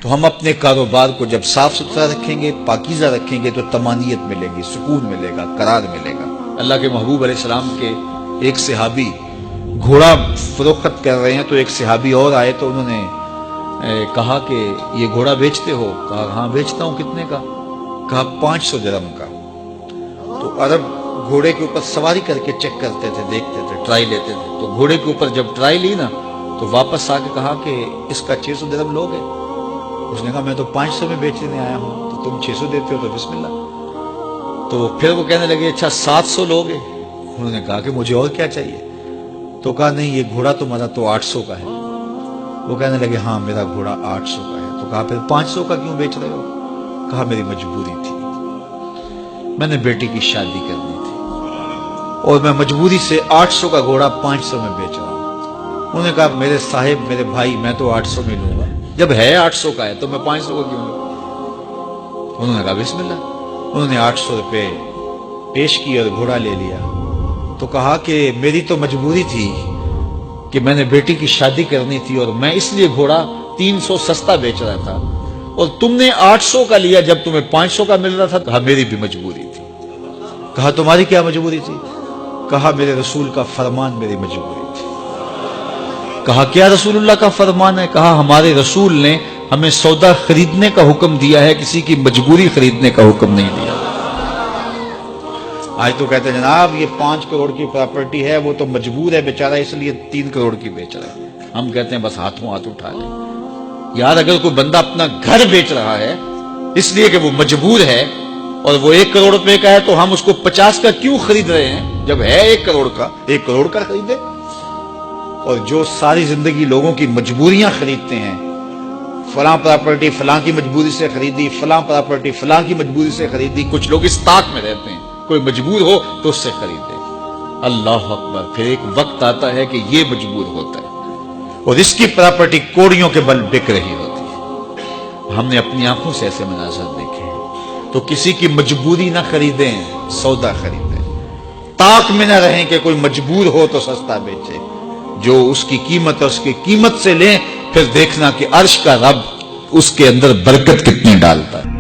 تو ہم اپنے کاروبار کو جب صاف ستھرا رکھیں گے، پاکیزہ رکھیں گے، تو طمانینت ملے گی، سکون ملے گا، قرار ملے گا۔ اللہ کے محبوب علیہ السلام کے ایک صحابی گھوڑا فروخت کر رہے ہیں، تو ایک صحابی اور آئے تو انہوں نے کہا کہ یہ گھوڑا بیچتے ہو؟ کہا ہاں بیچتا ہوں۔ کتنے کا؟ کہا 500 درہم کا۔ تو عرب گھوڑے کے اوپر سواری کر کے چیک کرتے تھے، دیکھتے تھے، ٹرائی لیتے تھے۔ تو گھوڑے کے اوپر جب ٹرائی لی نا تو واپس آ کے کہا کہ اس کا 600 درہم لوگے؟ اس نے کہا میں تو 500 میں بیچنے آیا ہوں، تو تم 600 دیتے ہو تو بسم اللہ۔ تو پھر وہ کہنے لگے اچھا 700 لوگے؟ انہوں نے کہا کہ مجھے اور کیا چاہیے؟ تو کہا نہیں یہ گھوڑا تمہارا تو 800 کا ہے۔ وہ کہنے لگے ہاں میرا گھوڑا 800 کا ہے۔ تو کہا پھر 500 کا کیوں بیچ رہے ہو؟ کہا میری مجبوری تھی، میں نے بیٹی کی شادی کرنی تھی اور میں مجبوری سے 800 کا گھوڑا 500 میں بیچ رہا ہوں۔ انہوں نے کہا میرے صاحب، میرے بھائی، میں تو 800 میں لوں گا، جب ہے 800 کا ہے تو میں 500 کا کیوں لوں؟ انہوں نے کہا بسم اللہ۔ انہوں نے 800 روپے پیش کی اور گھوڑا لے لیا۔ تو کہا کہ میری تو مجبوری تھی کہ میں نے بیٹی کی شادی کرنی تھی اور میں اس لیے گھوڑا 300 سستا بیچ رہا تھا، اور تم نے 800 کا لیا جب تمہیں 500 کا مل رہا تھا۔ کہا میری بھی مجبوری تھی۔ کہا تمہاری کیا مجبوری تھی؟ کہا میرے رسول کا فرمان میری مجبوری تھی۔ کہا کیا رسول اللہ کا فرمان ہے؟ کہا ہمارے رسول نے ہمیں سودا خریدنے کا حکم دیا ہے، کسی کی مجبوری خریدنے کا حکم نہیں دیا۔ آج تو کہتے ہیں جناب یہ 5 کروڑ کی پراپرٹی ہے، وہ تو مجبور ہے بیچارہ اس لیے 3 کروڑ کی بیچ رہا ہے۔ ہم کہتے ہیں بس ہاتھوں ہاتھ اٹھا لیں۔ یار اگر کوئی بندہ اپنا گھر بیچ رہا ہے اس لیے کہ وہ مجبور ہے اور وہ 1 کروڑ روپے کا ہے، تو ہم اس کو 50 کا کیوں خرید رہے ہیں؟ جب ہے 1 کروڑ کا، 1 کروڑ کا خریدے۔ اور جو ساری زندگی لوگوں کی مجبوریاں خریدتے ہیں، فلاں پراپرٹی فلاں کی مجبوری سے خریدی، فلاں پراپرٹی فلاں کی مجبوری سے خریدی۔ کچھ لوگ اس طاق میں رہتے ہیں کوئی مجبور ہو تو اس سے خریدے۔ اللہ اکبر، پھر ایک وقت آتا ہے کہ یہ مجبور ہوتا ہے اور اس کی پراپرٹی کوڑیوں کے بل بک رہی ہوتی ہے۔ ہم نے اپنی آنکھوں سے ایسے مناظر دیکھے ہیں۔ تو کسی کی مجبوری نہ خریدیں، سودا خریدیں۔ طاق میں نہ رہیں کہ کوئی مجبور ہو تو سستا بیچے۔ جو اس کی قیمت اور اس کی قیمت سے لیں، پھر دیکھنا کہ عرش کا رب اس کے اندر برکت کتنی ڈالتا ہے۔